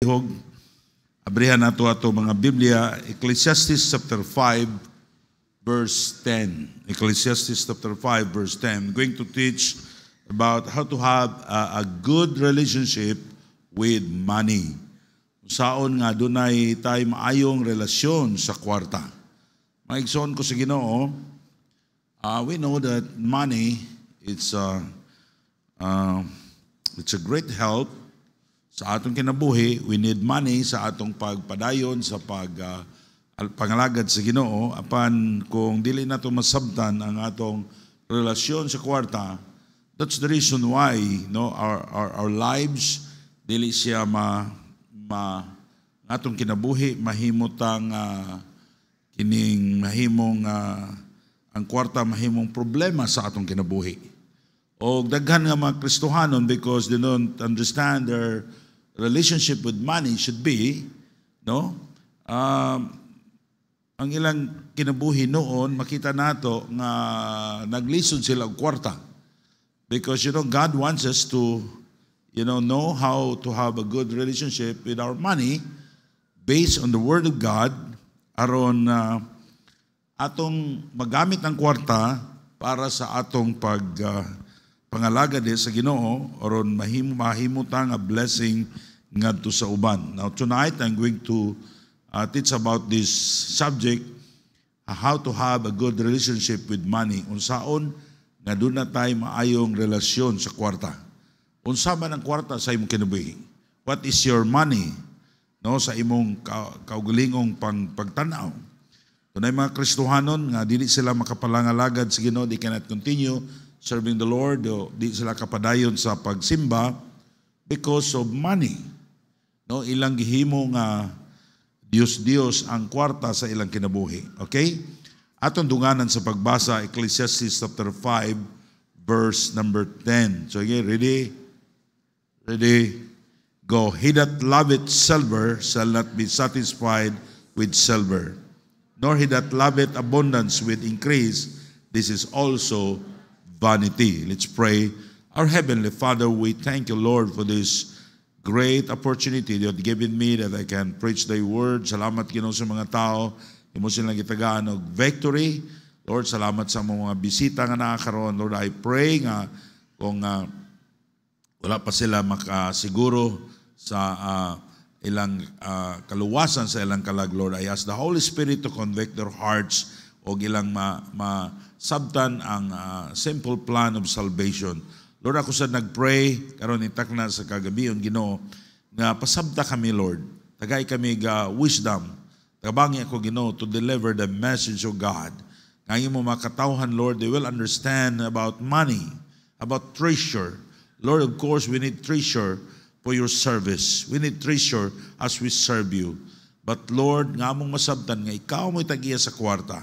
Hog, abrihan nato ato mga Biblia, Ecclesiastes chapter 5, verse 10. Ecclesiastes chapter 5, verse 10. I'm going to teach about how to have a good relationship with money. Saon nga dunay tayo maayong relasyon sa kwarta. Maigsoon ko sa Ginoo, we know that money, it's a great help sa atong kinabuhi. We need money sa atong pagpadayon sa pangalagad sa Ginoo. Apan kung dili nato masabtan ang atong relasyon sa kwarta, that's the reason why our lives dili siya atong kinabuhi mahimutang kining mahimong ang kwarta mahimong problema sa atong kinabuhi. O daghan nga mga Kristohanon, because they don't understand their relationship with money should be, ang ilang kinabuhi noon, makita nato nga naglisod sila og kwarta. Because God wants us to know how to have a good relationship with our money based on the Word of God, aron atong magamit ang kwarta para sa atong pangalagad sa Ginoo, aron mahimutang a blessing ngadto sa uban. Now tonight I'm going to teach about this subject, how to have a good relationship with money. Unsaon nga doon na tayo maayong relasyon sa kwarta. Unsa man ang kwarta sa imong kinabuhi? What is your money? Sa imong kaugalingong pagtanaw. Tunay mga Kristohanon nga dili sila makapalangalagad sa Ginoo, they cannot continue serving the Lord, di sila kapadayon sa pagsimba because of money. Ilang gihimo nga Diyos ang kwarta sa ilang kinabuhi. Okay? Atong dunganan sa pagbasa, Ecclesiastes chapter 5, verse number 10. So again, ready? Ready? Go. He that loveth silver shall not be satisfied with silver, nor he that loveth abundance with increase. This is also vanity. Let's pray. Our Heavenly Father, we thank you, Lord, for this great opportunity you have given me that I can preach thy word. Salamat Ginoo sa mga tao. Imo silang gitagaan og victory. Lord, salamat sa mga bisita nga nakakaroon. Lord, I pray nga kung wala pa sila makasiguro sa ilang kaluwasan sa ilang kalag, Lord, I ask the Holy Spirit to convict their hearts o ilang masabtan ang simple plan of salvation. Lord, ako sa nagpray karon itak na sa kagabion, Ginoo, nga pasabta kami, Lord. Tagay kami wisdom. Tabangi ako, Ginoo, to deliver the message of God. Ngayon mo makatauhan, Lord, they will understand about money, about treasure. Lord, of course, we need treasure for your service. We need treasure as we serve you. But Lord, nga among masabtan nga ikaw mo'y tagiya sa kwarta.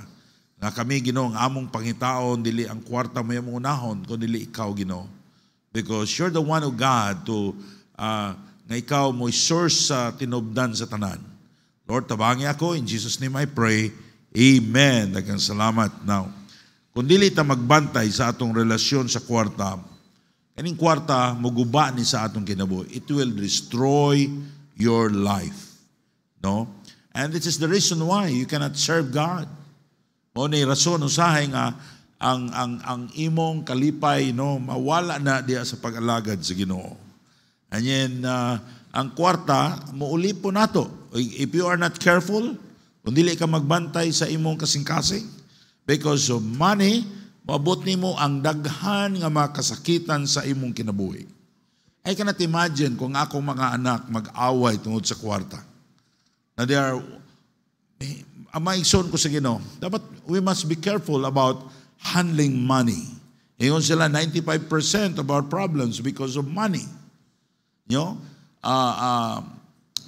Nga kami, Ginoo, nga among pangitaon, dili ang kwarta mo yung unahon, kung dili ikaw, Ginoo. Because you're the one of God to nga ikaw mo'y source sa tinubdan sa tanan. Lord, tabangi ako. In Jesus' name I pray. Amen. Daghang salamat. Now, kung dili ta magbantay sa atong relasyon sa kwarta, kaning kwarta muguba ni sa atong kinabuhi. It will destroy your life. And this is the reason why you cannot serve God. Mo ni rason usahay nga ang imong kalipay mawala na diya sa pag-alagad sa Ginoo. And then ang kwarta muulipo nato. If you are not careful, kung dili ka magbantay sa imong kasing-kasing, because of money, maabot nimo ang daghan nga makasakitan sa imong kinabuhi. I cannot imagine kung akong mga anak mag-away tungod sa kwarta. Na they are, maigsoon ko sa Ginoo, dapat we must be careful about handling money. Ngayon sila 95% of our problems because of money.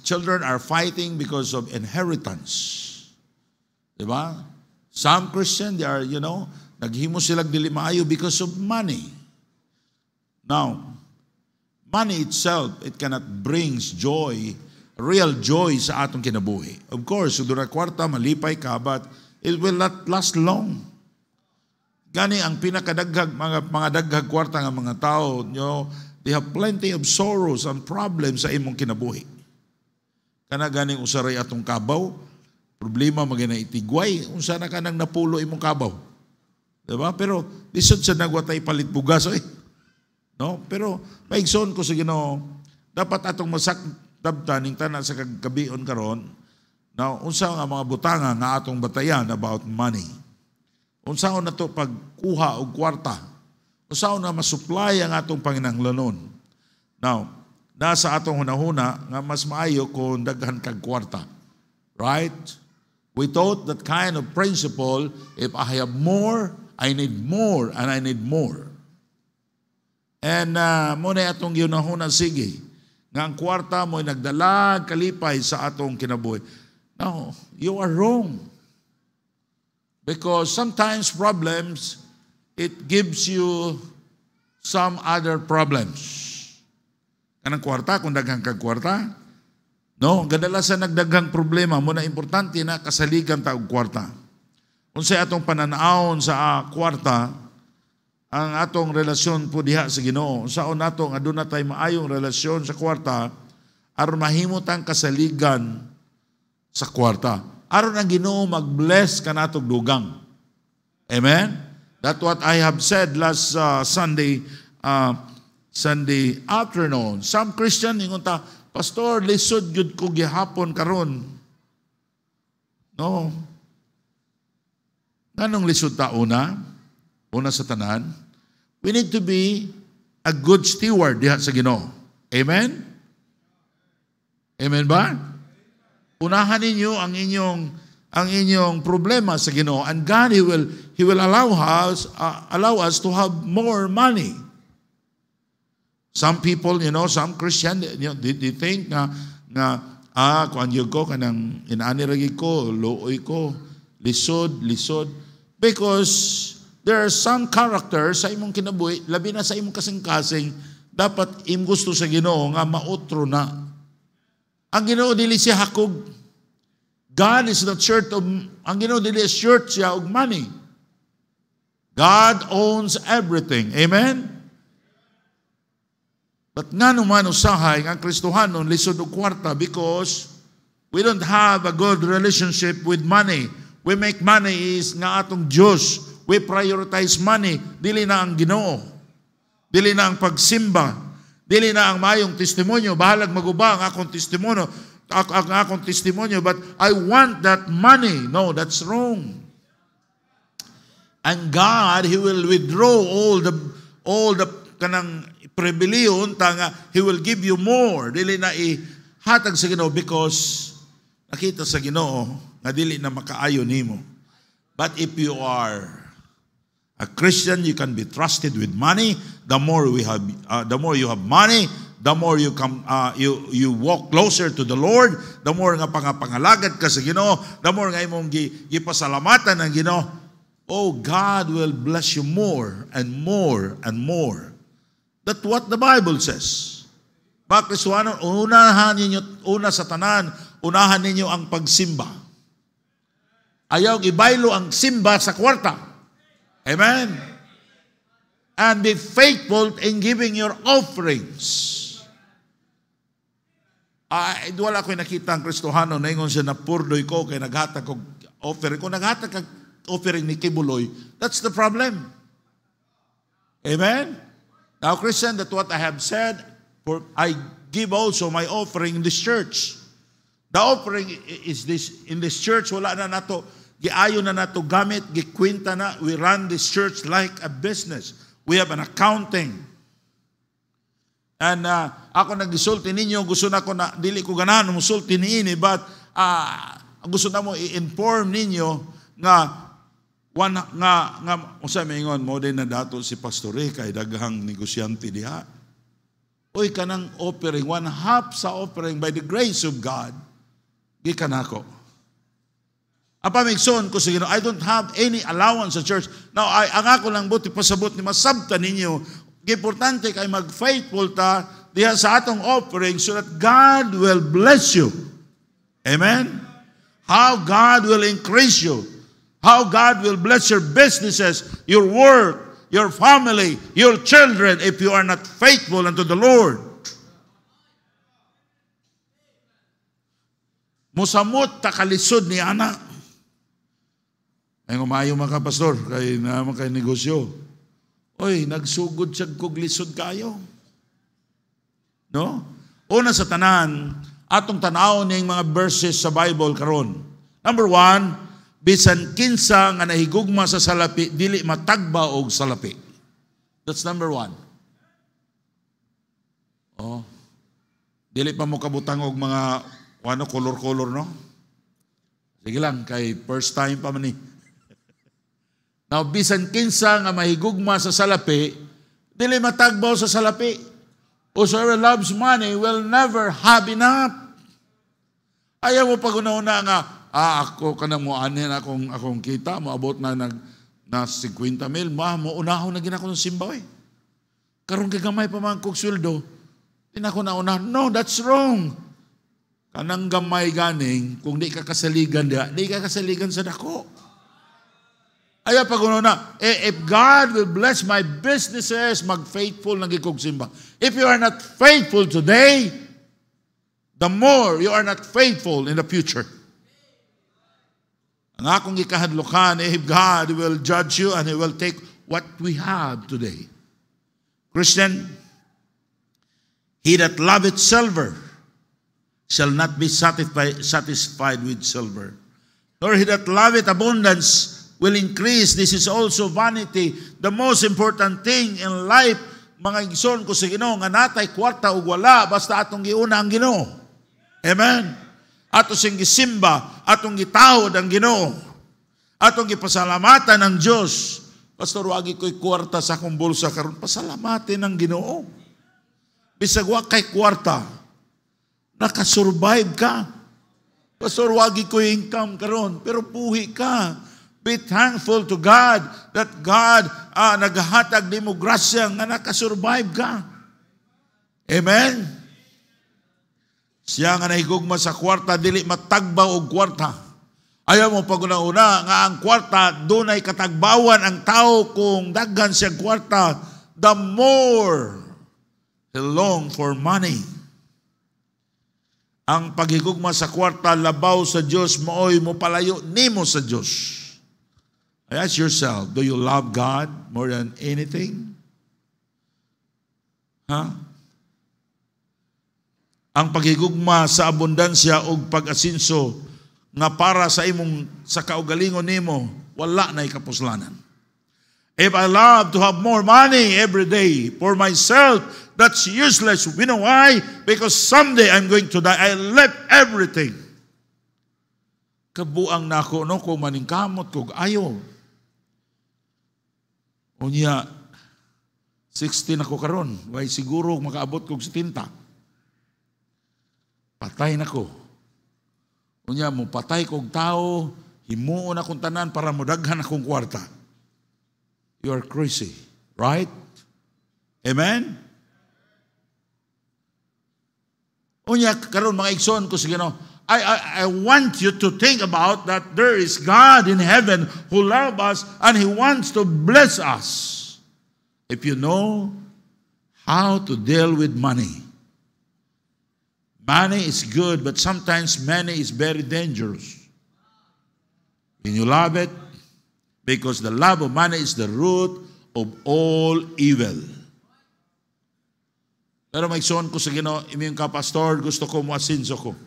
Children are fighting because of inheritance. Diba? Some Christian, they are, naghimo silang dili maayo because of money. Now, money itself, it cannot bring joy, real joy sa atong kinabuhi. Of course, kung doon kwarta, malipay ka, but it will not last long. Gani ang pinakadaghag mga daghag kwarta nga mga tao, they have plenty of sorrows and problems sa imong kinabuhi. Kana ganing usaray atong kabaw, problema magina itigway, unsa na kanang napulo imong kabaw. Diba? Pero lisod sa nagwatay palit bugas no? Pero maigsoon ko sa Ginoo, dapat atong masakdabtan ning tanan sa kagabion karon. Now, unsa nga mga butanga nga atong batayan about money? Unsaon na to pagkuha og kwarta? Unsaon na masupply ang atong panginahanglanon? Now, nasa atong hunahuna nga mas maayo kung daghan kag kwarta. Right? We taught that kind of principle, if I have more, I need more, and I need more. And muna atong ginahuna sige, nga ang kwarta mo'y nagdalag kalipay sa atong kinabuhi. No, you are wrong. Because sometimes problems, it gives you some other problems. Kanang kwarta, kung daghang kag kwarta, no, kadalasan nagdaghang problema, muna importante na kasaligan ta og kwarta. Unsay atong pananaon sa kwarta, ang atong relasyon po diha sa Ginoo. Unsaon nato nga aduna tay maayong relasyon sa kwarta aron mahimo tang kasaligan sa kwarta. Aron ang Ginoo mag-bless kanatong dugang. Amen? That's what I have said last Sunday afternoon. Some Christian ingon ta, Pastor, lisod gyud ko gihapon karon. No. Nganong lisod ta una? Una sa tanan, we need to be a good steward diha sa Ginoo. Amen? Amen ba? Unahan ninyo ang inyong problema sa Ginoo, and God He will allow us to have more money. Some people, some Christian, they think nga kuan gyud ko kanang inaani ra gyud ko, luoy ko, lisod, because there are some characters sa imong kinabuhi, labi na sa imong kasing-kasing, dapat gusto sa Ginoo nga mautro na. Ang Ginoo dili siya hakog. God is not short of, ang Ginoo dili short siya og money. God owns everything. Amen? But nga naman usahay, ang Kristohanon lisod og kwarta because we don't have a good relationship with money. We make money is nga atong Diyos. We prioritize money. Dili na ang Ginoo. Dili na ang pagsimba. Dili na ang mayong testimonyo, bahalag maguba ang akong testimonyo, but I want that money. No, that's wrong. And God, He will withdraw all the kanang pribiliyon tanga, He will give you more. Dili na ihatag sa Ginoo because nakita sa Ginoo nga dili na makaayo nimo. But if you are a Christian, you can be trusted with money. The more you have money, the more you come, you walk closer to the Lord. The more nga pangalagad ka sa Ginoo, the more nga imong gipasalamatan ang Ginoo. Oh, God will bless you more and more and more. That's what the Bible says. Bakit una sa tanan, unahan ninyo ang pagsimba. Ayaw ibaylo ang simba sa kwarta. Amen? And be faithful in giving your offerings. Wala ko'y nakita ang Kristohano na ingon siya na purdoy ko kay naghatag kong offering. Kung naghatag kag offering ni Kibuloy, that's the problem. Amen? Now, Christian, that's what I have said. For I give also my offering in this church. The offering is this in this church. Wala na nato. Giayo na nato gamit. Gikwinta na. We run this church like a business. We have an accounting. And ako naggisulti ninyo, gusto na ko na, dili ko ganahan musulti niini, but gusto na mo i-inform ninyo nga usa maingon mo din na dato si Pastor kay daghang negosyante diha. Oy kanang offering, 1/2 sa offering by the grace of God, gikan ako. Apa migson ko sige, I don't have any allowance sa church. Now, ang ako lang buti pasabot ni masabta ninyo, importante kay mag-faithful ta diha sa atong offering so that God will bless you. Amen? How God will increase you. How God will bless your businesses, your work, your family, your children if you are not faithful unto the Lord. Musamot takalisod ni ana. Ay umayo mga pastor, kay naman kay negosyo. Oy, nagsugod siya kog lisod kayo. No? Una sa tanan, atong tanaw ning mga verses sa Bible karon. Number 1, bisan kinsa nga nahigugma sa salapi, dili matagba og salapi. That's number 1. Oh. Dili pa mo kabutang og mga color-color, no? Sige lang, kay first time pa man ni. Now, bisan kinsa nga mahigugma sa salapi, dili matagbaw sa salapi. Whosoever loves money will never have enough. Ayaw mo pag-una nga, ako ka na mo anin akong kita, maabot na 50 mil, mo unahon na ginako ng simbaw eh. Karong kagamay pa man kong sweldo, tinako na una, no, that's wrong. Kanang gamay ganing, kung di ka kasaligan di ka kasaligan sa dako. Ayaw pag-una, if God will bless my businesses, mag-faithful na gikog simba. If you are not faithful today, the more you are not faithful in the future. Ang akong ikahadlokan, if God will judge you and He will take what we have today. Christian, he that loveth silver shall not be satisfied with silver. Nor he that loveth abundance will increase. This is also vanity. The most important thing in life, mga igsoon ko sa Ginoo, nga natay kwarta ug wala, basta atong giuna ang Ginoo. Amen? Ato sing gisimba, atong gitawod ang Ginoo. Atong gipasalamatan ang Dios. Pastor, wagi ko'y kwarta sa akong bulsa karon, pasalamatin ang Ginoo. Bisag wa kay kwarta, nakasurvive ka. Pastor, wagi ko'y income karon, pero buhi ka. Be thankful to God that God naghatag di mo grasya nga nakasurvive ka. Amen? Siya nga nahigugma sa kwarta, dili matagbaw og kwarta. Ayaw mo pag-una nga ang kwarta, dunay katagbawan ang tao kung daghan siyang kwarta, the more he long for money. Ang paghigugma sa kwarta, labaw sa Diyos, mooy mo palayo nimo sa Diyos. Ask yourself, do you love God more than anything? Ang paghigugma sa abundansya o pag-asinso nga para sa imong sa kaugalingon nimo, wala na'y kapuslanan. If I love to have more money every day for myself, that's useless. You know why? Because someday I'm going to die. I left everything. Kabuang na ako, no? Kung maningkamot, kung ayaw. Unya, 16 ako karon, way siguro makaabot kog 70. Patay na ko. Unya mo patay kog tao, himuon akong tanan para modaghan akong kwarta. You are crazy, right? Amen? Unya karon mga igsoon ko sige no. I want you to think about that there is God in heaven who loves us and He wants to bless us. If you know how to deal with money. Money is good, but sometimes money is very dangerous. When you love it, because the love of money is the root of all evil. Pero may son ko sa Ginoo, imong ka pastor, gusto ko mo asinso ko.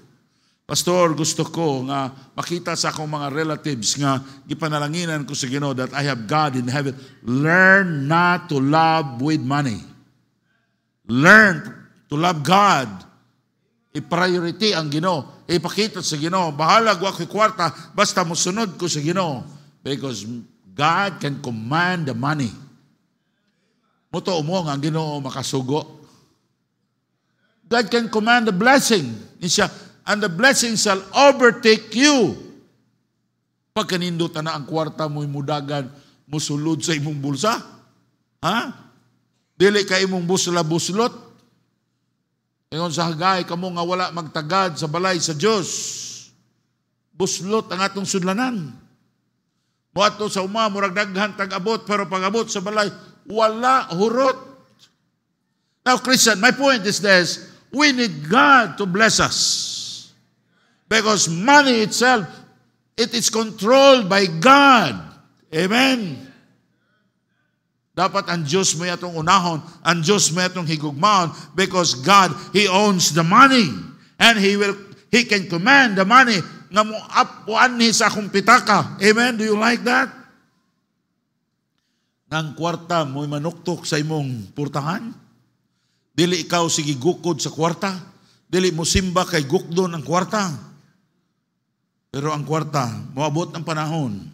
Pastor, gusto ko nga makita sa akong mga relatives nga gipanalanginan ko sa Ginoo that I have God in heaven. Learn not to love with money. Learn to love God. I-priority ang Ginoo. Ipakita sa Ginoo. Bahala ko kwarta, basta musunod ko sa Ginoo. Because God can command the money. Muto mo nga ang Ginoo makasugo. God can command the blessing. Niya, and the blessing shall overtake you. Pag kanindutan na ang kwarta mo'y mudagan, musulod sa imong bulsa. Ha? Dili ka imong busla-buslot. Ingon sa hagay, kamo nga wala magtagad sa balay sa Diyos. Buslot ang atong sudlanan. Muato sa uma, murag daghan tag-abot, pero pag-abot sa balay, wala hurot. Now, Christian, my point is this, we need God to bless us. Because money itself, it is controlled by God. Amen? Dapat ang Diyos mo itong unahon, ang Diyos mo itong higugmaon, because God, He owns the money. And He can command the money nga mo apuan ni sa akong pitaka. Amen? Do you like that? Nang kwarta mo'y manuktok sa imong purtahan? Dili ikaw sige gukod sa kwarta? Dili mo simba kay gukdo ng kwarta? Pero ang kwarta, moabot ang panahon.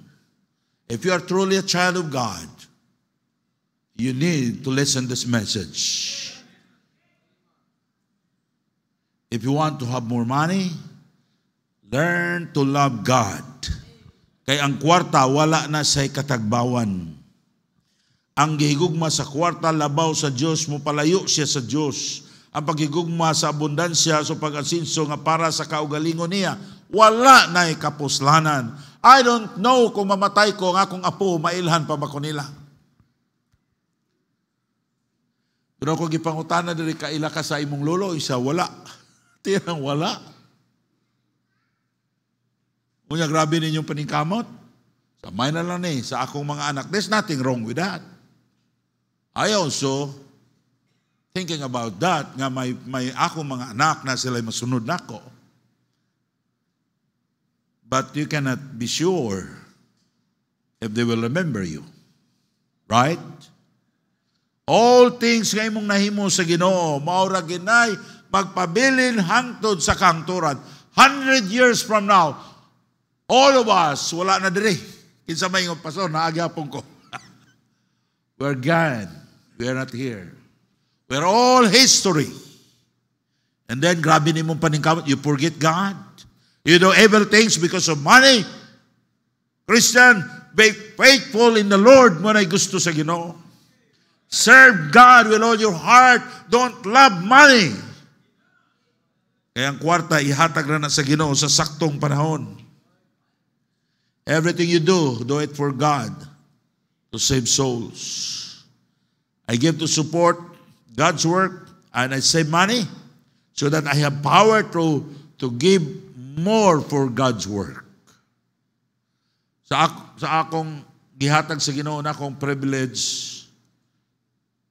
If you are truly a child of God, you need to listen this message. If you want to have more money, learn to love God. Kay ang kwarta, wala na say katagbawan. Ang gihigugma sa kwarta, labaw sa Diyos, mo palayo siya sa Diyos. Ang paghigugma sa abundansya, sa pag-asinso nga para sa kaugalingon niya, wala na kapuslanan. I don't know kung mamatay ko, ang akong apo, mailhan pa ba ko nila? Pero kung ipangutana diri kaila ka sa imong lolo, isa wala. Tirang wala. Unya grabe ninyong paningkamot. Samay na lang sa akong mga anak. There's nothing wrong with that. I also thinking about that, nga may akong mga anak na sila'y masunod nako. But you cannot be sure if they will remember you. Right? All things nga imong nahimo sa Ginoo, maura ginay magpabilin hangtod sa kangturan. 100 years from now, all of us, wala na diri. Kinsa may ngong pastor, naagyapon ko. We're gone. We are not here. We're all history. And then, grabe ni mong paningkamot, you forget God. You do evil things because of money. Christian, be faithful in the Lord mo na'y gusto sa Ginoo. Serve God with all your heart. Don't love money. Kaya ang kwarta, ihatag na sa Ginoo sa saktong panahon. Everything you do it for God to save souls. I give to support God's work and I save money so that I have power to give more for God's work. Sa akong gihatag sa Ginoo na akong privilege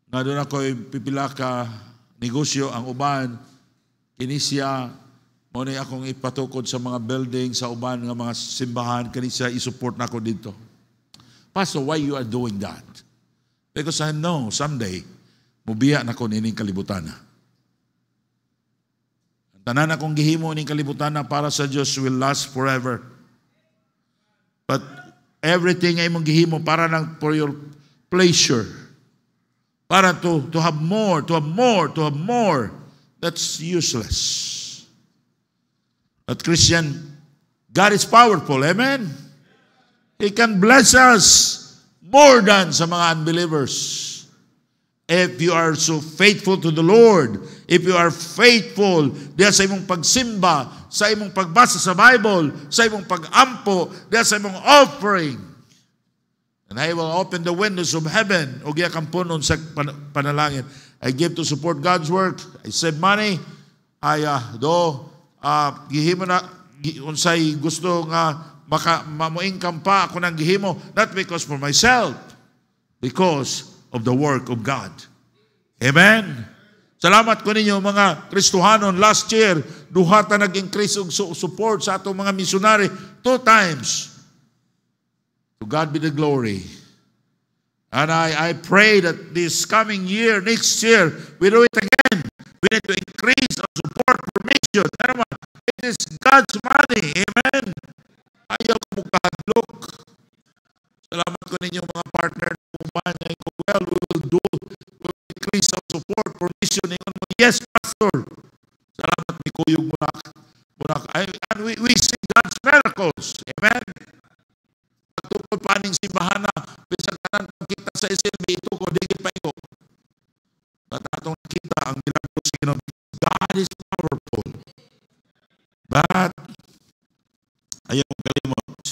na doon ako'y pipila ka negosyo, ang uban, kinisya, muna akong ipatukod sa mga building, sa uban ng mga simbahan, kinisya, isupport na ako dito. Pastor, why you are doing that? Because I know someday, mubiya na ko nining kalibutan na. Ang tanan akong gihimo ning kalibutan na para sa Diyos will last forever. But everything ay mong gihimo para lang for your pleasure. Para to have more, that's useless. But Christian, God is powerful, amen? He can bless us more than sa mga unbelievers. If you are so faithful to the Lord, if you are faithful diya sa imong pagsimba, sa imong pagbasa sa Bible, sa imong pagampo, diya sa imong offering, and I will open the windows of heaven, o giyakampunon sa panalangin. I give to support God's work. I save money. Gihimo na, unsay gusto nga, mamu-income pa ako ng gihimo, not because for myself, because of the work of God. Amen? Salamat ko ninyo mga Kristohanon. Last year, duhata nag-increase og support sa atong mga missionary 2 times. To God be the glory. And I pray that this coming year, next year, we do it again. We need to increase our support for mission. It is God's money. Amen? Ayaw ko magkahadlok. Salamat ko ninyo mga partner ng umanya. Well, we will increase our support for mission. Yes, Pastor. Salamat ni Kuyog Munak. And we see God's miracles. Amen? Pagtukod paning simbahan na, bisag kanan pagkita sa SLB, ito ko, digit pa ito. At atong nakita ang milagro sa Ginoo. God is powerful. But, ayaw mong kalimot.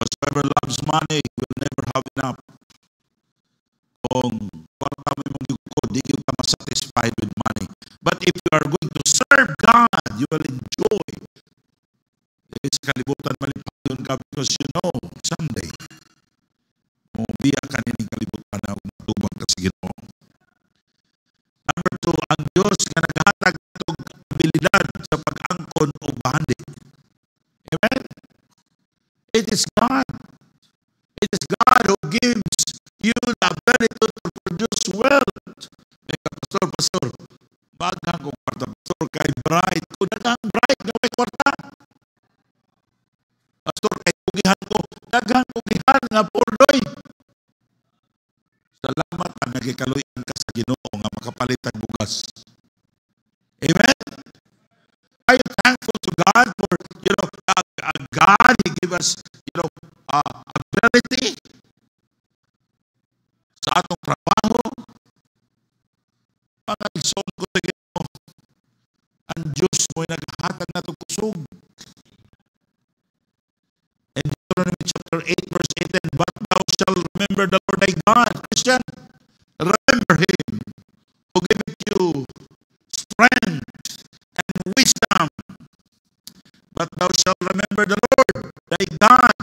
Whoever loves money will never have enough. Kung kwarta mo mong yugkod, di ka masatisfied with money. But if you are going to serve God, you will enjoy Dili sa kalibutan malipayon ka because you know, someday, biya ka nining kalibutan na matubang ka sa Ginoo. Number 2, ang Diyos nga naghatag natong abilidad sa pag-angkon o bahandi. Amen? It is God. It is God who gives you the ability to produce wealth. Pastor, bagang kong kwarta. Pastor, kay bright. Kung dagang bright na may kwarta. Pastor, kay kugihan ko. Dagang kugihan nga pordoy. Salamat na nagikaluyan ka sa Ginoo nga makapalit ang bugas. Amen? Are you thankful to God for, God, He give us, ability sa atong trabaho? Mga igsoon ko sa Ginoo, ang Diyos mo'y naghatag na itong kusog. In Deuteronomy chapter 8, verse 8, but thou shalt remember the Lord thy God. Christian, remember Him who giveth you strength and wisdom. But thou shalt remember the Lord thy God,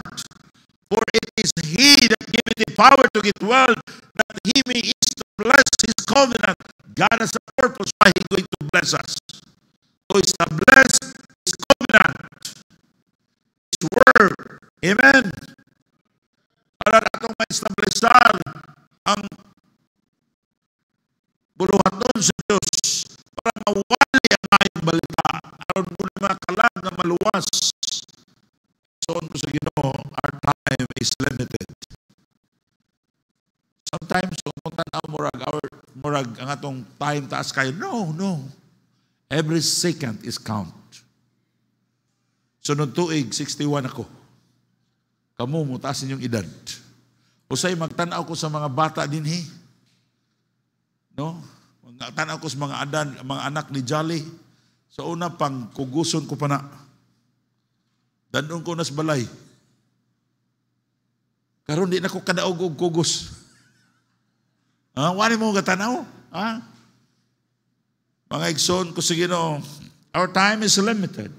for it is He that giveth thee power to get wealth, that He may is to bless His covenant. God has a purpose why He's going to bless us. To establish His covenant, His word. Amen. Para natong ma-establishar ang buluhaton sa Diyos para mawali ang mayong balita. Aron mo na makalag na maluwas. So, ko sa Ginoo, our time is limited. Sometimes, kung tanaw murag ang atong time taas kayo, no. Every second is count. So, nung tuig, 61 ako. Kamu, mutaas ninyong edad. Usay, magtanaw ko sa mga bata din, no? Magtanaw ko sa mga anak ni Jolly. Sa una, pang kuguson ko pa na. Danon ko nas balay. Karon di na ko kadaog og kugos. Wani mo gatanaw? Mga igsoon ko sa Ginoo, our time is limited.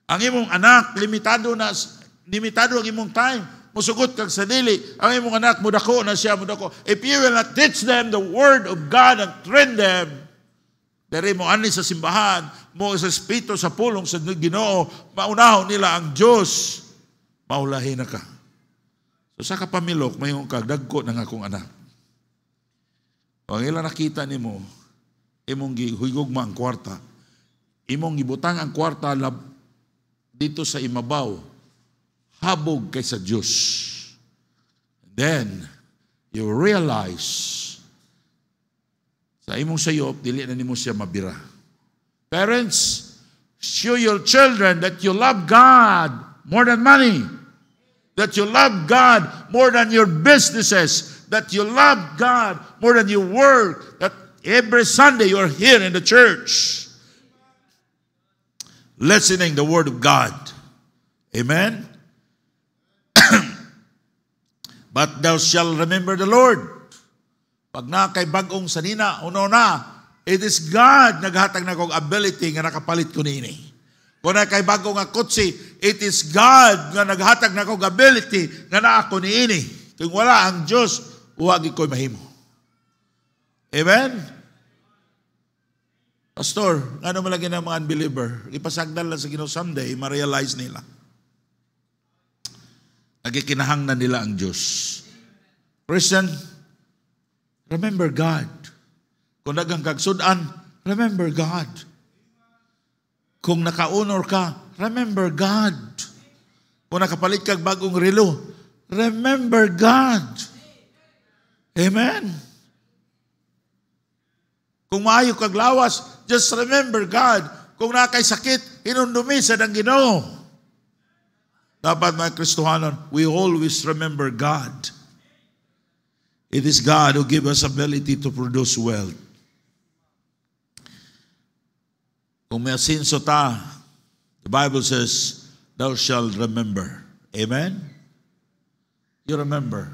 Ang imong anak, limitado ang imong time. Musugot kag sa dili. Ang imong anak, mudako na siya, mudako. If you will not teach them the word of God and train them, dere mo ani sa simbahan, mo sa espiritu sa pulong sa Ginoo, maunahon nila ang Diyos, maulahin na ka. So sa kapamilok, mayroon kag dagko ng akong anak. Pag ila nakita nimo, imong gihugugma ang kwarta, imong gibutang ang kwarta dito sa imabaw, habog kay sa Diyos. Then, you realize, sa imong sayop, dili na nimo siya mabira. Parents, show your children that you love God more than money. That you love God more than your businesses. That you love God more than your work. That every Sunday you're here in the church, listening the word of God. Amen? But thou shalt remember the Lord. Pag na kay bagong sanina, it is God naghatag na kong ability nga nakapalit ko niini. Kung na kay bagong nga kutsi, it is God nga naghatag na kong ability nga na ako niini. Kung wala ang Diyos, huwag ko'y mahimo. Amen? Pastor, ano malagi ng mga unbeliever? Ipasagdal lang sa Ginoo someday, ma-realize nila. Nagikinahanglan nila ang Diyos. Christian, remember God. Kung nagang kagsudan, remember God. Kung naka-honor ka, remember God. Kung nakapalit kag bagong relo, remember God. Amen. Kung maayo kag lawas, just remember God. Kung nakay sakit, hinundumi sa ng Ginoo. Dapat mga Kristohanon, we always remember God. It is God who gives us ability to produce wealth. Kung may asinso ta, the Bible says, thou shalt remember. Amen? You remember.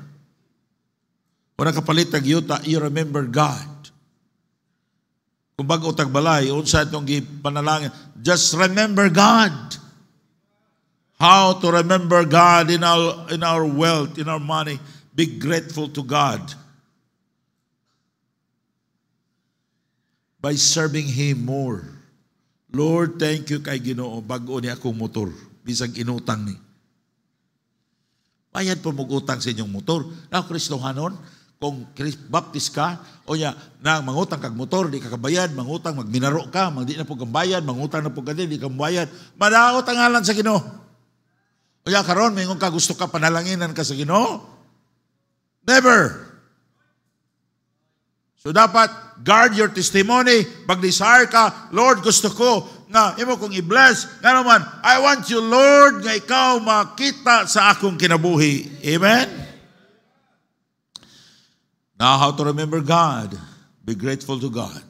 Kung nakapalit ang yuta, you remember God. Kung bago tagbalay, unsa itong panalangin, just remember God. How to remember God in our wealth, in our money. Be grateful to God by serving Him more. Lord, thank you kay Ginoo, bag-o ni akong motor. Bisag inutang ni. Bayad po mag-utang sa inyong motor. Na Kristohanon, kung Baptist ka, o ya, na mangutang kag motor, di ka kabayad, mangutang, magminaro ka, di na po kang bayad, mangutang na po ka di ka bayad. Madaot ang ngalan sa Ginoo. O ya, karon, may ka gusto ka panalanginan ka sa Ginoo? Never. So dapat guard your testimony. Mag-desire ka, Lord, gusto ko nga imo kong i-bless. Nga naman, I want you, Lord, nga ikaw makita sa akong kinabuhi. Amen? Now, how to remember God? Be grateful to God.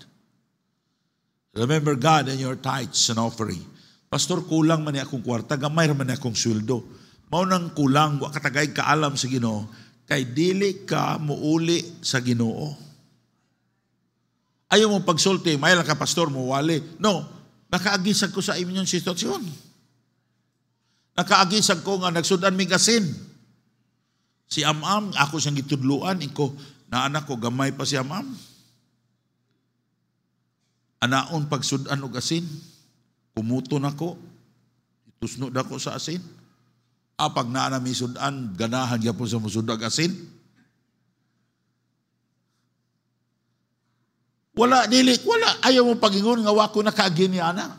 Remember God in your tithes and offering. Pastor, kulang man ni akong kwarta, gamay man ni akong sweldo. Mao nang kulang, wa katagay kaalam sa Ginoo, kay dili ka muuli sa Ginoo. Ayaw mo pagsulti, may lang ka pastor mo wali. No, nakaagisag ko sa inyong sitwasyon. Nakaagisag ko nga nagsudan mig asin. Si Amam, ako siyang gitudluan, iko na anak ko gamay pa si Amam. Anaon pagsudan og asin, kumuton ako, itusnod ako sa asin. Pag naanami sudan, ganahan niya po sa musudag asin. Wala, dili, wala. Ayaw mo pagingon nga wako nakaagin niya na.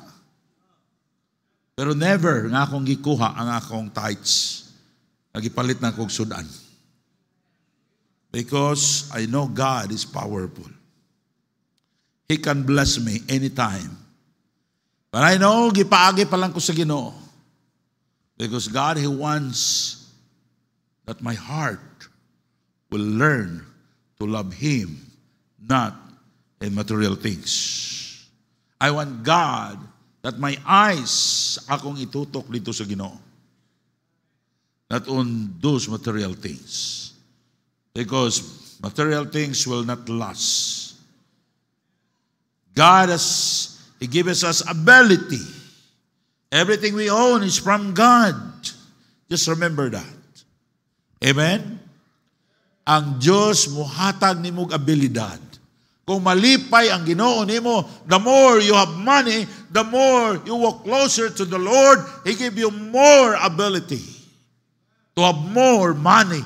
Pero never nga akong gikuha ang akong tithes. Nagipalit na akong sudan. Because I know God is powerful. He can bless me anytime. But I know, gipaagi pa lang ko sa Ginoo. Because God, He wants that my heart will learn to love Him, not in material things. I want God that my eyes akong itutok dito sa Ginoo, not on those material things. Because material things will not last. God He gives us ability. Everything we own is from God. Just remember that. Amen? Ang Diyos muhatag ni mong abilidad. Kung malipay ang Ginoo nimo, the more you have money, the more you walk closer to the Lord, He give you more ability to have more money.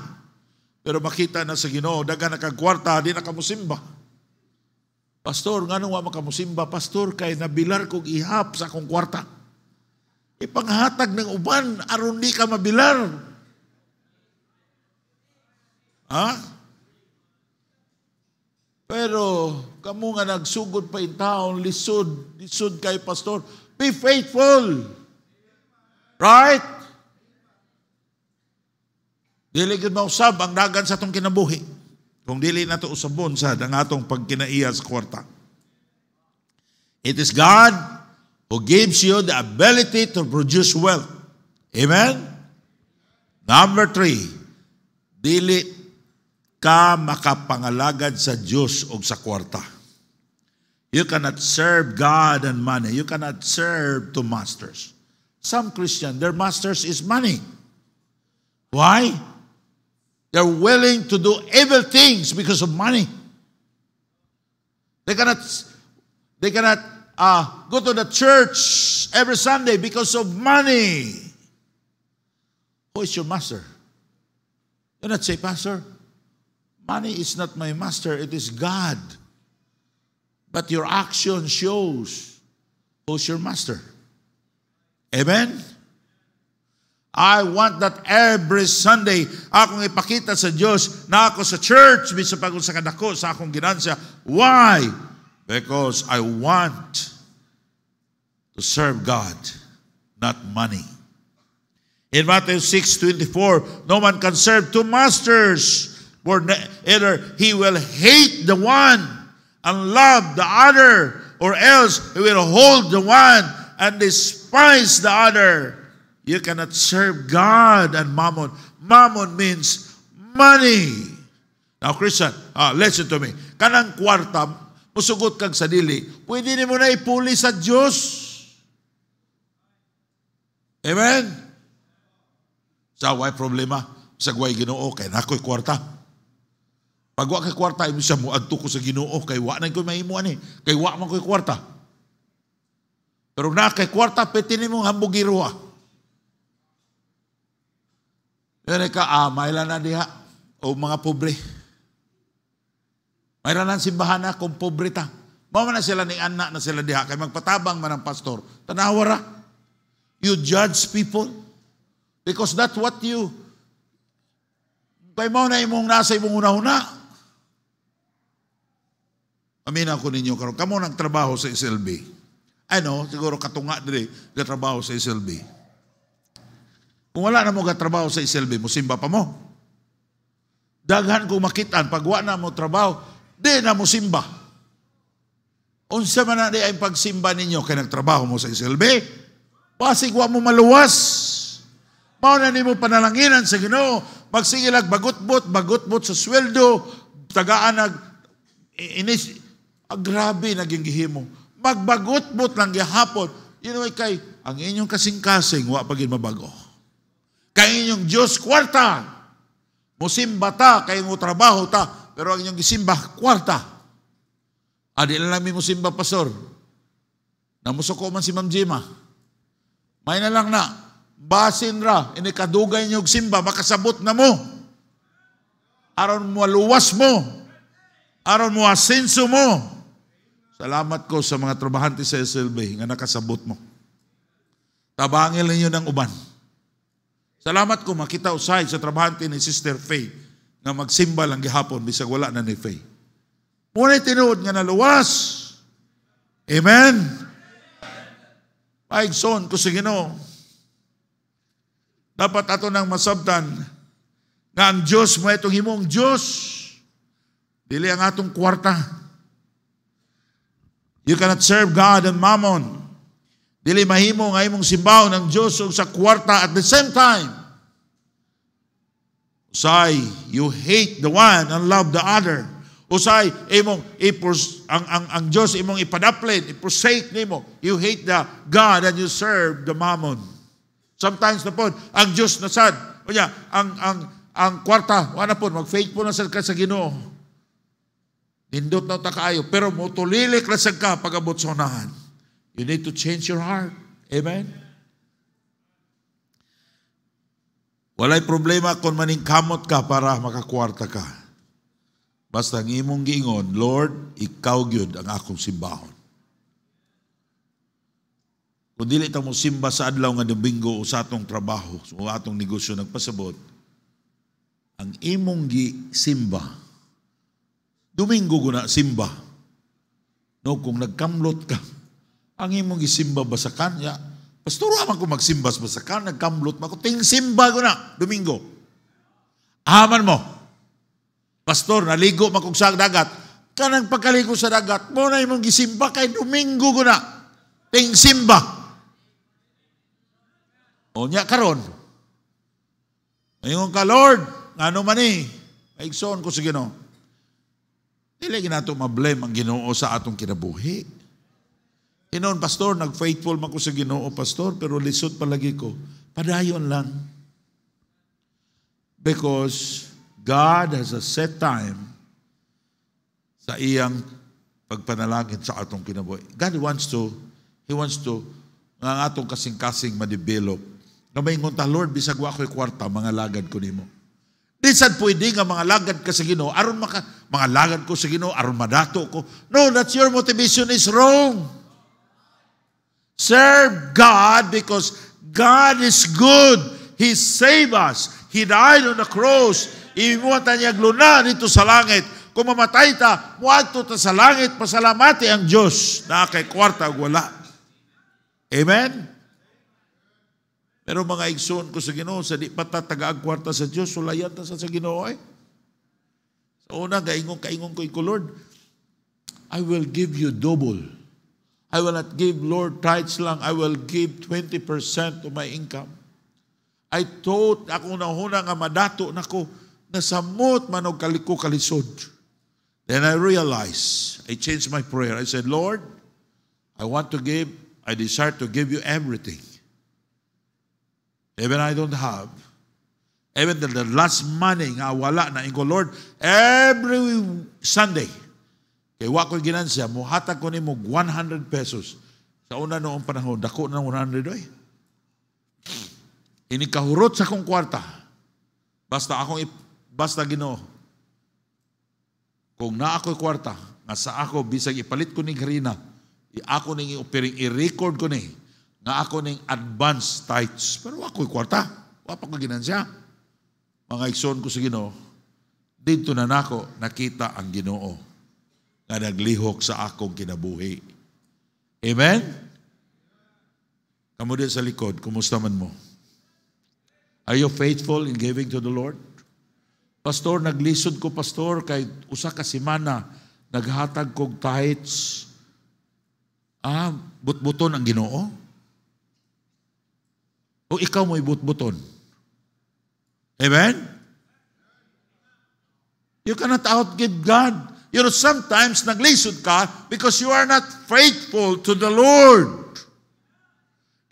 Pero makita na sa Ginoo, daga nakagkwarta, di na kamusimba. Pastor, nga nung wa makamusimba, pastor, kay nabilar kong ihap sa akong kwarta. Ipanghatag ng uban, aron di ka mabilar. Ha? Pero, kamu nga nagsugod pa in taon, lisod kay pastor, be faithful. Right? Dili gid mausab ang dagan sa atong kinabuhi. Kung dili nato usabon sa ang atong pagkinaiya sa kwarta. It is God who gives you the ability to produce wealth. Amen? Number 3, dili ka makapangalagad sa Diyos o sa kwarta. You cannot serve God and money. You cannot serve two masters. Some Christians, their masters is money. Why? They're willing to do evil things because of money. They cannot go to the church every Sunday because of money. Who is your master? You not say, Pastor, money is not my master, it is God. But your action shows who's your master. Amen? I want that every Sunday akong ipakita sa Diyos na ako sa church bisa pagod sa kadako sa akong ginansya. Why? Because I want to serve God, not money. In Matthew 6:24, no one can serve two masters, for either he will hate the one and love the other, or else he will hold the one and despise the other. You cannot serve God and mammon. Mammon means money. Now, Christian, listen to me. Kanang kwarta, musugot kag sa dili, pwede ni mo na ipuli sa Diyos. Amen? Sa way problema, sa way Ginoo kay nakoy kwarta. Pag wa kay kwarta, imo siya muadto ko sa Ginoo kay wa na koy mahimo ani, kay wa man koy kwarta. Pero na kay kwarta pwede nimo hambugirwa. Yan ka, mailan na diha o mga pobre. Mayroon lang simbahan na kung pobre ta. Mama na sila ni anak na sila diha kay magpatabang man ang pastor. Tanawara. You judge people because that's what you kay mo na imong nasa imong una-una. Amin ako ninyo karon. Kamo nagtrabaho sa SLB. Ano, siguro katunga dire gatrabaho sa SLB. Kung wala na mo gatrabaho sa SLB, musimba pa mo. Daghan kung makitaan, pag wala na mo trabaho, di na mo simba. Unsa man na di ay pagsimba ninyo kay nagtrabaho mo sa SLB, pasig wa mo maluwas. Mao na nimo panalanginan sa Ginoo, magsigilag bagot-bot sa sweldo, tagaan grabe naging gihimo. Magbagot-bot lang gihapon. Kay ang inyong kasing-kasing wa pagin mabago. Kay inyong Diyos kwarta. Musimba ta kay mo trabaho ta, pero ang inyong gisimba kwarta. Adi na lang mi musimba pastor. Namusuko man si Ma'am Jima. May na lang na basin ra ini kadugay niyo simba makasabot na mo. Aron mo luwas mo. Aron mo asenso mo. Salamat ko sa mga trabahante sa SLB nga nakasabot mo. Tabangil ninyo ng uban. Salamat ko makita usay sa trabahante ni Sister Faye nga magsimba lang gihapon bisag wala na ni Faye. Muna tinuod nga naluwas. Amen? Paigson ko sa Ginoo. Dapat ato nang masabtan nga ang Diyos mo itong himong Diyos. Dili ang atong kwarta. You cannot serve God and mammon. Dili mahimo nga imong simbaw ng Diyos o sa kwarta at the same time. Usay, you hate the one and love the other. Usay, ang Diyos imong ipadaplin, i-forsake nimo. You hate the God and you serve the mammon. Sometimes na po, ang Diyos na sad. Kunya, ang kwarta, wala po, mag-faithful na sa Ginoo. Nindot na takaayo, pero mutulilik na sa ka pag-abot sa unahan. You need to change your heart. Amen? Walay problema kung maningkamot ka para makakwarta ka. Basta ang imong giingon, Lord, ikaw gyud ang akong simbahon. Kung dili ta mo simba sa adlaw nga Domingo o sa atong trabaho o atong negosyo nagpasabot, ang imong gisimba, Domingo guna simba. No, kung nagkamlot ka, ang imong gisimba basakan, ya, pastor, aman ko magsimbas basakan, nagkamlot man ko, ting simba guna, Domingo. Aman mo. Pastor, naligo man kong sa dagat, kanang pagkaligo sa dagat, mo na imong gisimba kay Domingo guna, ting simba. O niya karon. Ngayon ka, Lord, ano man maigsoon ko sa Ginoo. Dili ginato ma-blame ang Ginoo sa atong kinabuhi. Inon, pastor, nag-faithful man ko sa Ginoo, pastor, pero lisod palagi ko. Padayon lang. Because God has a set time sa iyang pagpanalangin sa atong kinabuhi. God He wants to, nga atong kasing-kasing ma-develop. Namaingon ta, Lord, bisag wa ko'y kwarta, mga lagad ko nimo. Di sad pwede nga mga lagad ka sa Ginoo, aron mga lagad ko sa Ginoo, aron madato ko. No, that's your motivation is wrong. Serve God because God is good. He saved us. He died on the cross. Imuwatan niya gluna dito sa langit. Kung mamatay ta, muadto ta sa langit, pasalamati ang Diyos na kay kwarta wala. Amen? Pero mga igsoon ko sa Ginoo, sa di pa taga-ag kwarta sa Diyos, sulayan ta sa Ginoo eh. Sa una, kaingon ko, Lord, I will give you double. I will not give, Lord, tithes lang. I will give 20% of my income. I thought, ako nahuna nga madato na ko, nasamot manog kaliko kalisod. Then I realized, I changed my prayer. I said, Lord, I desire to give you everything. Even I don't have, Even the last money nga wala na ingo, Lord, every Sunday, kay wa ko ginansya, muhatag ko nimo 100 pesos. Sa una noong panahon, dako na 100 oy. Inikahurot sa akong kwarta. Basta Ginoo. Kung na ako'y kwarta, nga sa ako, bisag ipalit ko ning harina, ako ning i-record ko ni, nga ako ning advance tithes. Pero ako'y kwarta. Wa pa ko ginansya. Mga igsoon ko sa Ginoo, dito na nako nakita ang Ginoo nga naglihok sa akong kinabuhi. Amen? Kamu din sa likod, kumusta man mo? Are you faithful in giving to the Lord? Pastor, naglisod ko, Pastor, kay usa ka semana, naghatag kog tithes. Butbuton ang Ginoo? O ikaw mo'y butbuton? Amen? You cannot outgive God. You know, sometimes naglisod ka because you are not faithful to the Lord.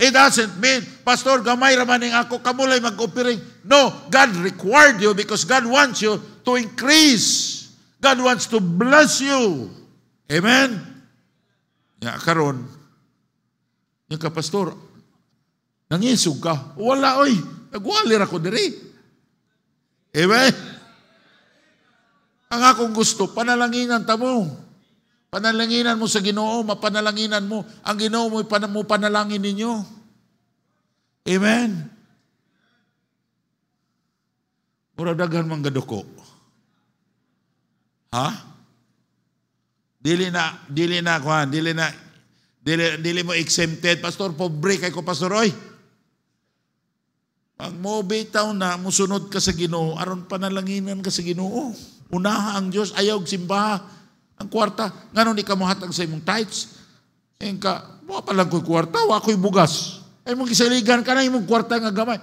It doesn't mean, Pastor, gamay raman ng ako, kamulay mag-offering. No, God required you because God wants you to increase. God wants to bless you. Amen? Karon, yung ka, Pastor, nangisog ka. Wala, oy. Nagwalir ako diri. Amen? Ang akong gusto, panalanginan ta mo. Panalanginan mo sa Ginoo, mapanalanginan mo. Ang Ginoo mo panalangin ninyo. Amen? Mura daghan man gaduko. Ha? Dili mo exempted. Pastor, pobre kay ko, Pastor, oy. Pag mo bitaw na, musunod ka sa Ginoo, aron panalanginan ka sa Ginoo. Unaha ang Diyos, ayaw simbaha. Ang kwarta, ngano ni ka mohatag sa imong tithes? Engka, mo pa lang ko'y kwarta, wa ko'y bugas. Ay mong gisaligan ka na imong kwarta nga gamay.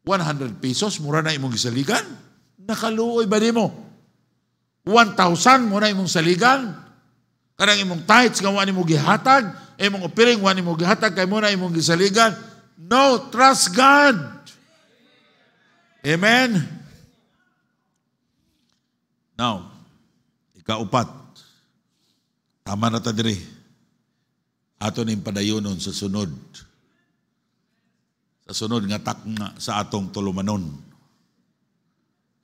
100 pesos, mura na imong gisaligan. Nakaluoy ba di mo? 1,000, mura imong saligan. Karang imong tithes, nga wani mo gihatag. Imong offering, wani mo gihatag, kay mura imong gisaligan. No, trust God. Amen? Now, ikaupat, tama na ta diri. Ato ning padayonon sa sunod. Sa sunod nga takna sa atong tulumanon.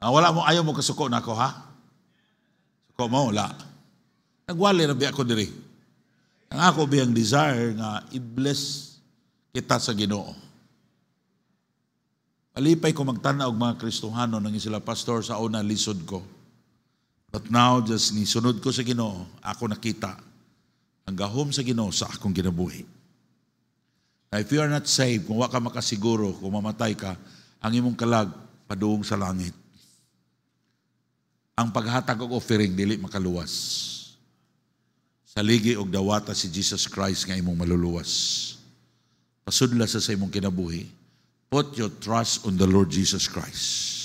Wala mo, ayaw mo kasuko na ako, ha? Suko mo, wala. Nagwali na biya ako diri. Ang ako biyang desire nga i-bless kita sa Ginoo. Palipay ko magtanaw og mga Kristohano nang sila, Pastor, sa una lisod ko. But now, just nisunod ko sa Ginoo, ako nakita ang gahom sa Ginoo sa akong kinabuhi. Now, if you are not saved, kung wa ka makasiguro, kung mamatay ka, ang imong kalag paduong sa langit. Ang paghatag og offering dili makaluwas. Saligi og dawata si Jesus Christ nga imong maluluwas. Pasudla sa imong kinabuhi. Put your trust on the Lord Jesus Christ.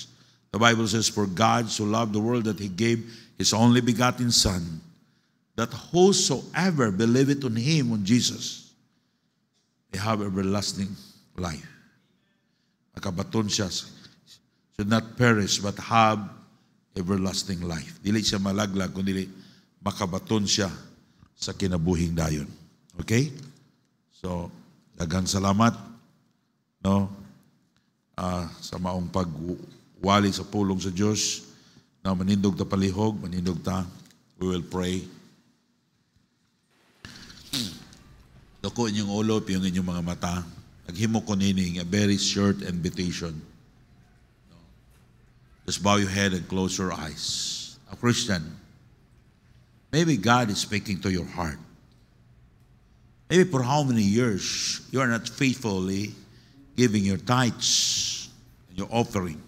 The Bible says, for God so loved the world that He gave His only begotten Son, that whosoever believeth on Him, on Jesus, they have everlasting life. Makabaton siya, should not perish, but have everlasting life. Dili siya malaglag, kundi makabaton siya sa kinabuhing dayon. Okay? So, daghang salamat, no? Sa maong pagwali sa pulong sa Diyos, na manindog ta palihog, manindog ta, we will pray. Dako inyong ulo, piyong inyong mga mata. Naghimo ko nining a very short invitation. Just bow your head and close your eyes. A Christian, maybe God is speaking to your heart. Maybe for how many years you are not faithfully giving your tithes and your offering.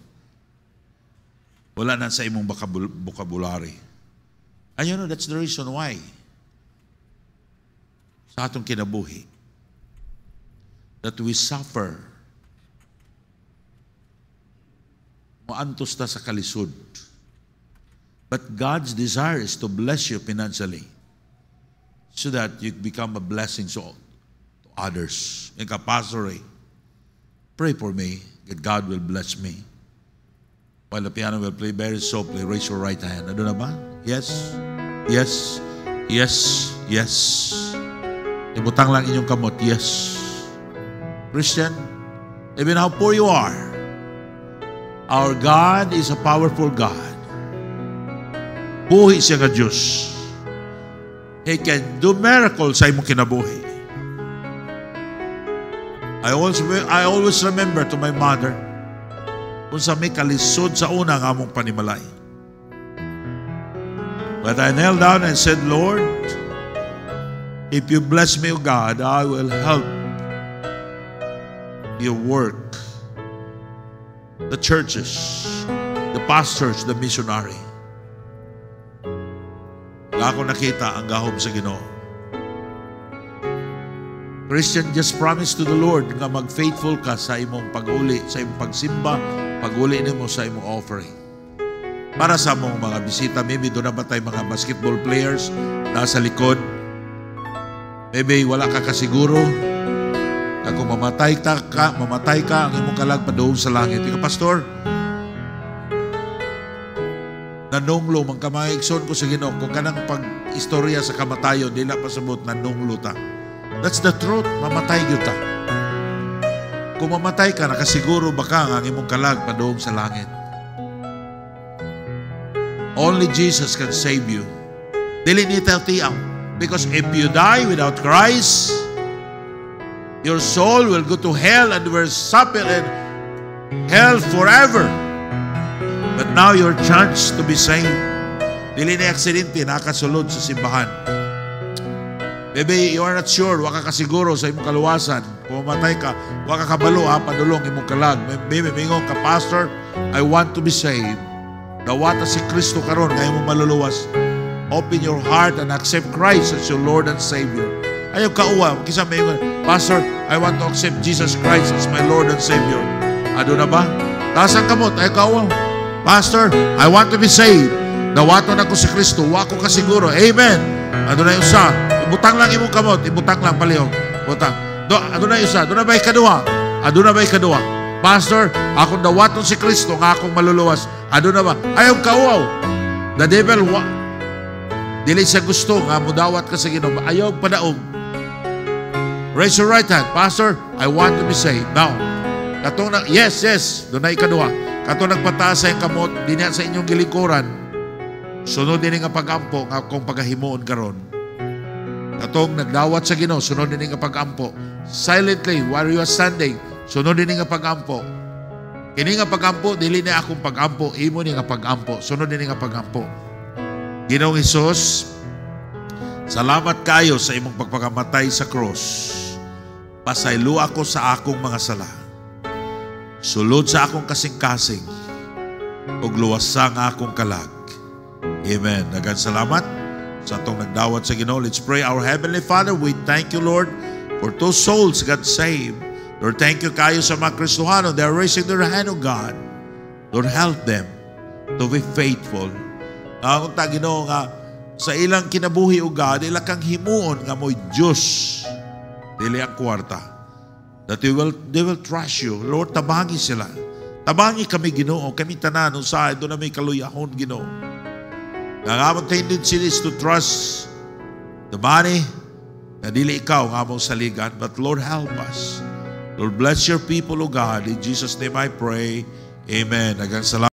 Wala na sa imong vocabulary. And you know, that's the reason why sa atong kinabuhi that we suffer. Maantos ta sa kalisod. But God's desire is to bless you financially so that you become a blessing to others. Ika, Pastor, pray for me. that God will bless me. While the piano will play very softly, raise your right hand. Ano na ba? Yes? Yes? Yes? Yes? Ibutang lang inyong kamot. Yes. Christian, even how poor you are, our God is a powerful God. Buhi siya ka Diyos. He can do miracles sa imong kinabuhi. I always remember to my mother kung sa may kalisod sa una nga among panimalay. But I knelt down and said, Lord, if you bless me, O God, I will help your work, the churches, the pastors, the missionary. Wala ako nakita ang gahom sa Ginoo. Christian, just promise to the Lord nga mag-faithful ka sa imong pag-uli, sa imong pagsimba, pag-uli nimo sa imong offering. Para sa mong mga bisita, maybe doon na ba tayo mga basketball players nasa likod? Maybe wala ka kasiguro na kung mamatay ka, ang imong kalag padoong sa langit. Ika, Pastor, nanunglo, mang kamaigson ko sa Ginoo, kung kanang pag-istorya sa kamatayon, di na pasabot, nanunglo ta. That's the truth. Mamatay yun ta. Kung mamatay ka, nakasiguro ba ka ang imong kalag padoong sa langit? Only Jesus can save you. Dili ni tiyang. Because if you die without Christ, your soul will go to hell and will suffer in hell forever. But now your chance to be saved. Dili ni aksidente, nakasulod sa simbahan. Maybe you are not sure, waka ka siguro sa imong kaluwasan. Kung mamatay ka, waka kabalo padulong imong kalag. Maybe mingon ka, Pastor, I want to be saved. Dawata si Kristo karon nga imong maluluwas. Open your heart and accept Christ as your Lord and Savior. Ayaw kauwa, kisa mingon, Pastor, I want to accept Jesus Christ as my Lord and Savior. Ado na ba? Tasang kamot, ayaw kauwa. Pastor, I want to be saved. Dawato na ko si Kristo, wako ka siguro. Amen. Ado na yung sa. Ibutang lang imong kamot, ibutang lang palihog. Butang. Ado na isa, ado na ba'y kadua? Ado na ba'y kadua? Pastor, akong dawaton si Kristo nga akong maluluwas. Ado na ba? Ayaw kauaw. The devil, dili siya gusto nga mudawat ka sa Ginoo. Ayaw padaog. Raise your right hand. Pastor, I want to be saved. Now, katong na, yes, doon na ikadua. Katong nagpataas sa yung kamot, di niya sa inyong gilikuran. Sunod din nga pag-ampo nga kung paghahimuon karon. Katong nagdawat sa Ginoo, sunod din nga pag-ampo. Silently, while you are standing, sunod din nga pag-ampo. Kini nga pag-ampo, dili na akong pag-ampo, imo ni nga pag-ampo. Sunod din nga pag-ampo. Ginoong Hesus, salamat kayo sa imong pagpakamatay sa cross. Pasaylo ako sa akong mga sala. Sulod sa akong kasing-kasing. Ug luwasa nga akong kalag. Amen. Daghang salamat sa atong nagdawat sa Ginoo. Let's pray. Our Heavenly Father, we thank you, Lord, for those souls got saved. Lord, thank you kayo sa mga Kristohano. They are raising their hand, O God. Lord, help them to be faithful. Kung ta, Ginoo, nga sa ilang kinabuhi, O God, ilang kang himuon nga mo'y Diyos. Dili ang kwarta. That they will trust you. Lord, tabangi sila. Tabangi kami, Ginoo. Kami tanan, usahay, doon na may kaluyahon, Ginoo. Nangamang tendency is to trust the money na dili ikaw nga mong saligan. But Lord, help us. Lord, bless your people, O God. In Jesus' name I pray. Amen. Daghang salamat.